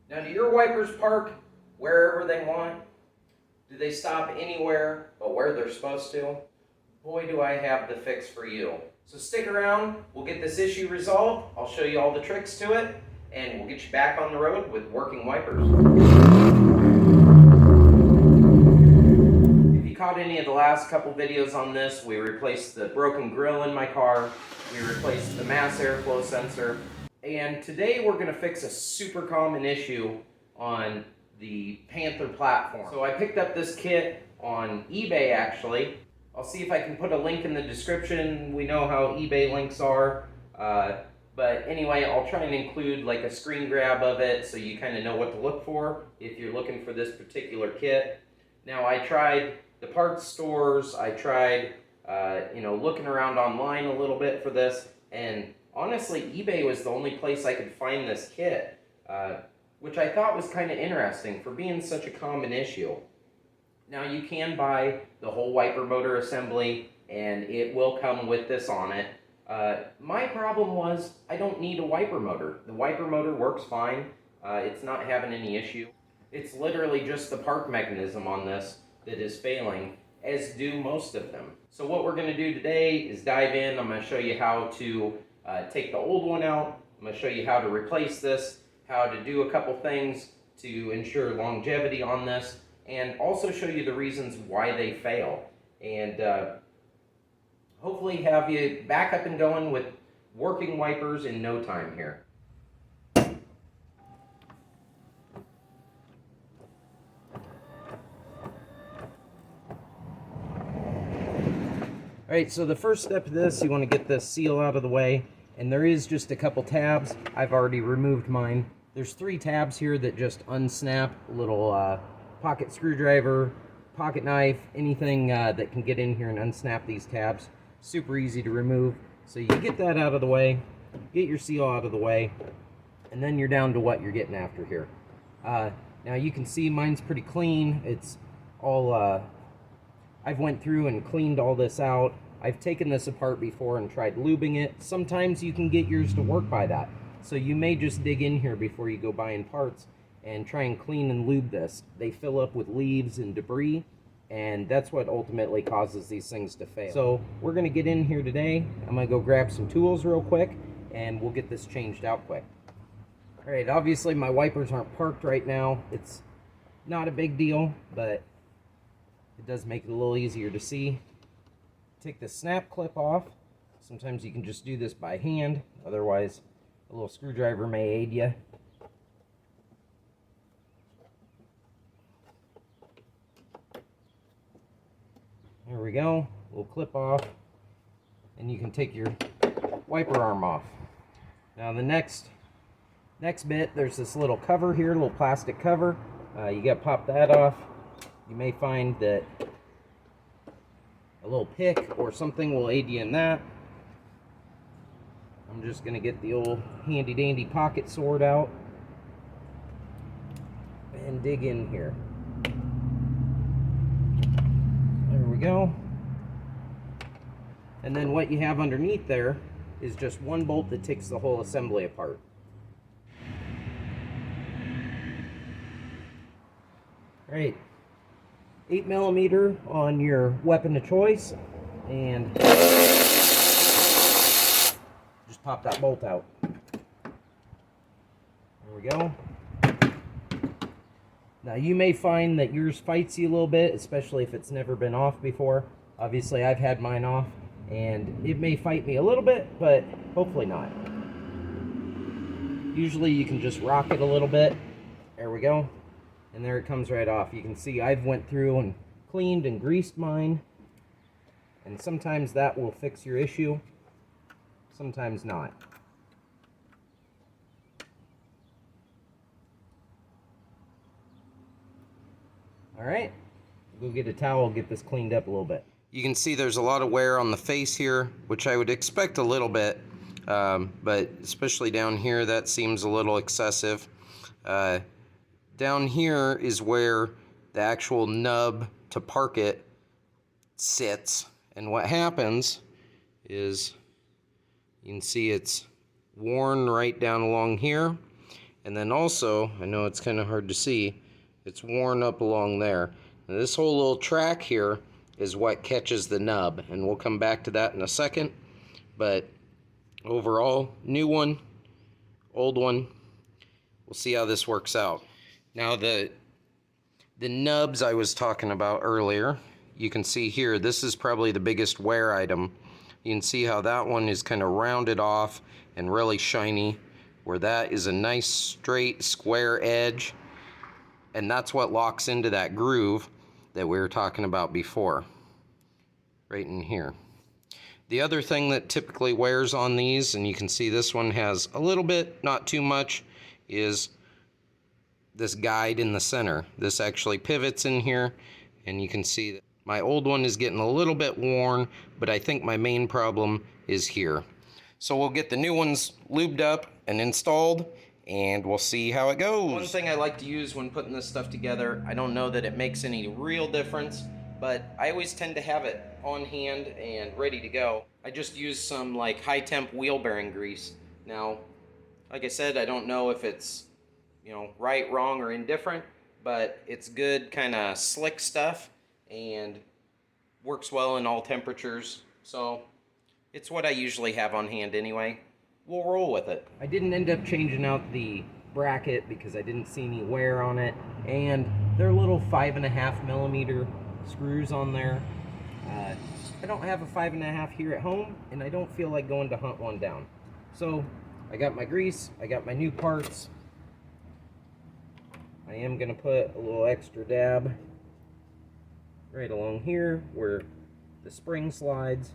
Now, do your wipers park wherever they want? Do they stop anywhere but where they're supposed to? Boy, do I have the fix for you. So stick around, we'll get this issue resolved, I'll show you all the tricks to it, and we'll get you back on the road with working wipers. If you caught any of the last couple videos on this, we replaced the broken grill in my car, we replaced the mass airflow sensor, and today we're going to fix a super common issue on the Panther platform. So I picked up this kit on eBay actually. I'll see if I can put a link in the description. We know how eBay links are. But anyway, I'll try and include like a screen grab of it so you kind of know what to look for if you're looking for this particular kit. Now I tried the parts stores, I tried looking around online a little bit for this, and honestly eBay was the only place I could find this kit, which I thought was kind of interesting for being such a common issue. Now you can buy the whole wiper motor assembly and it will come with this on it. My problem was I don't need a wiper motor. The wiper motor works fine. It's not having any issue. It's literally just the park mechanism on this that is failing, as do most of them. So what we're going to do today is dive in. I'm going to show you how to take the old one out. I'm going to show you how to replace this, how to do a couple things to ensure longevity on this, and also show you the reasons why they fail, and hopefully have you back up and going with working wipers in no time here. Alright, so the first step of this, you want to get this seal out of the way, and there is just a couple tabs. I've already removed mine. There's 3 tabs here that just unsnap, little pocket screwdriver, pocket knife, anything that can get in here and unsnap these tabs. Super easy to remove. So you get that out of the way, get your seal out of the way, and then you're down to what you're getting after here. Now you can see mine's pretty clean. It's all, I've went through and cleaned all this out. I've taken this apart before and tried lubing it. Sometimes you can get yours to work by that. So you may just dig in here before you go buying parts and try and clean and lube this. They fill up with leaves and debris, and that's what ultimately causes these things to fail. So we're gonna get in here today. I'm gonna go grab some tools real quick, and we'll get this changed out quick. All right, obviously my wipers aren't parked right now. It's not a big deal, but it does make it a little easier to see. Take the snap clip off. Sometimes you can just do this by hand, otherwise a little screwdriver may aid you. There we go, little clip off, and you can take your wiper arm off. Now the next bit, there's this little cover here, little plastic cover. You gotta pop that off. You may find that a little pick or something will aid you in that. I'm just gonna get the old handy dandy pocket sword out and dig in here. Go. And then what you have underneath there is just one bolt that takes the whole assembly apart. Alright, 8mm on your weapon of choice, and just pop that bolt out. There we go. Now you may find that yours fights you a little bit, especially if it's never been off before. Obviously I've had mine off, and it may fight me a little bit, but hopefully not. Usually you can just rock it a little bit. There we go. And there it comes right off. You can see I've went through and cleaned and greased mine, and sometimes that will fix your issue, sometimes not. Alright, go get a towel, get this cleaned up a little bit. You can see there's a lot of wear on the face here, which I would expect a little bit, but especially down here, that seems a little excessive. Down here is where the actual nub to park it sits, and what happens is you can see it's worn right down along here, And then also, I know it's kind of hard to see, it's worn up along there. And this whole little track here is what catches the nub, and we'll come back to that in a second. But overall, new one, old one, we'll see how this works out. Now the nubs I was talking about earlier, you can see here, this is probably the biggest wear item. You can see how that one is kind of rounded off and really shiny, where that is a nice straight square edge, and that's what locks into that groove that we were talking about before, right in here. The other thing that typically wears on these, and you can see this one has a little bit, not too much, is this guide in the center. This actually pivots in here, and you can see that my old one is getting a little bit worn, but I think my main problem is here. So we'll get the new ones lubed up and installed, and we'll see how it goes. One thing I like to use when putting this stuff together, I don't know that it makes any real difference, but I always tend to have it on hand and ready to go. I just use some like high temp wheel bearing grease. Now, like I said, I don't know if it's, you know, right, wrong, or indifferent, but it's good kind of slick stuff and works well in all temperatures. So it's what I usually have on hand anyway. We'll roll with it. I didn't end up changing out the bracket because I didn't see any wear on it, and they're little 5.5mm screws on there. I don't have a 5.5 here at home, and I don't feel like going to hunt one down. So I got my grease, I got my new parts. I am going to put a little extra dab right along here where the spring slides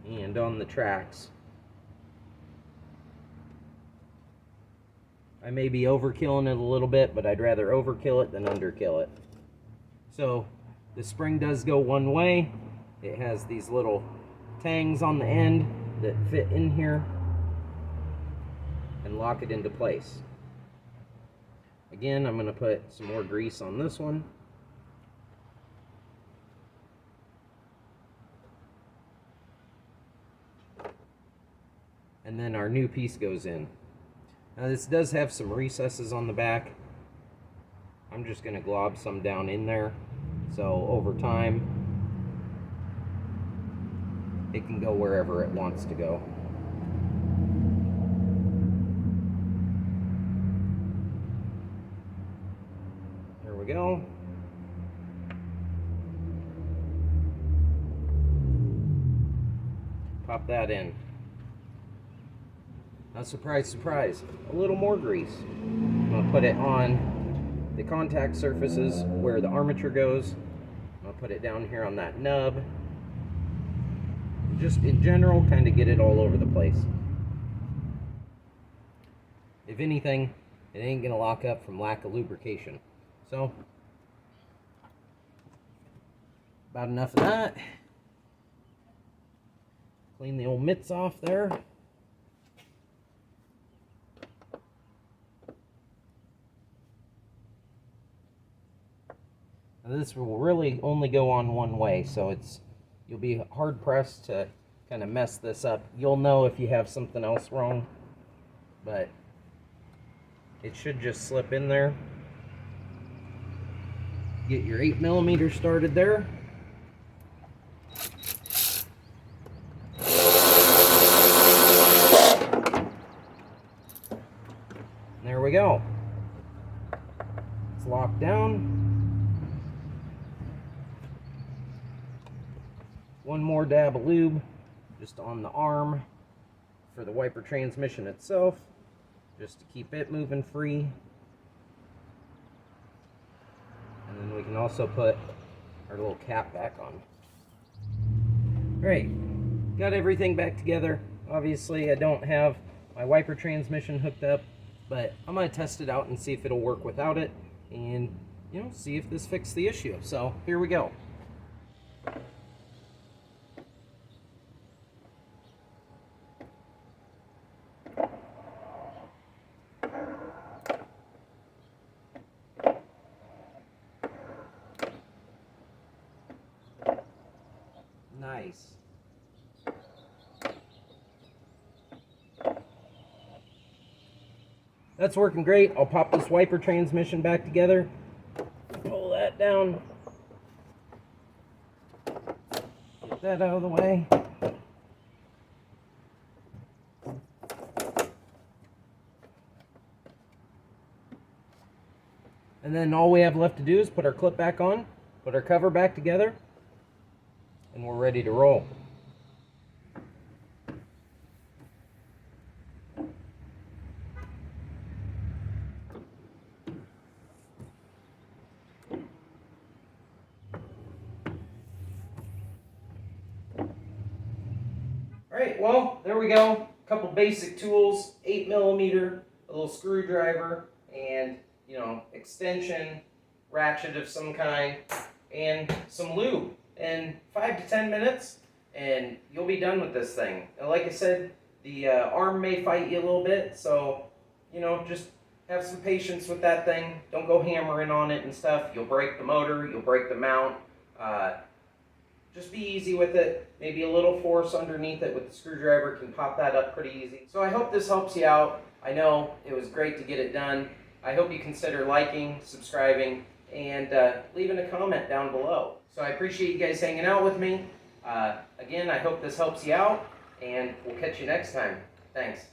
and on the tracks. I may be overkilling it a little bit, but I'd rather overkill it than underkill it. So the spring does go one way. It has these little tangs on the end that fit in here and lock it into place. Again, I'm going to put some more grease on this one. And then our new piece goes in. Now this does have some recesses on the back. I'm just going to glob some down in there, so over time it can go wherever it wants to go. There we go. Pop that in. Now, surprise, surprise, a little more grease. I'm going to put it on the contact surfaces where the armature goes. I'm going to put it down here on that nub. Just in general, kind of get it all over the place. If anything, it ain't going to lock up from lack of lubrication. So, about enough of that. Clean the old mitts off there. Now this will really only go on one way, so you'll be hard pressed to kind of mess this up. You'll know if you have something else wrong, but it should just slip in there. Get your 8mm started there. There we go. It's locked down. One more dab of lube just on the arm for the wiper transmission itself, just to keep it moving free. And then we can also put our little cap back on. Great, got everything back together. Obviously I don't have my wiper transmission hooked up, but I'm going to test it out and see if it'll work without it, and see if this fixes the issue. So here we go. Nice. that's working great. I'll pop this wiper transmission back together. Pull that down. Get that out of the way. And then all we have left to do is put our clip back on, put our cover back together, and we're ready to roll. Alright, well, there we go. A couple basic tools, 8mm, a little screwdriver, and, extension, ratchet of some kind, and some lube. In 5 to 10 minutes, and you'll be done with this thing. And like I said, the arm may fight you a little bit, so, just have some patience with that thing. Don't go hammering on it and stuff. You'll break the motor, you'll break the mount. Just be easy with it. Maybe a little force underneath it with the screwdriver can pop that up pretty easy. So I hope this helps you out. I know it was great to get it done. I hope you consider liking, subscribing, and leaving a comment down below. So I appreciate you guys hanging out with me. Again, I hope this helps you out, and we'll catch you next time. Thanks.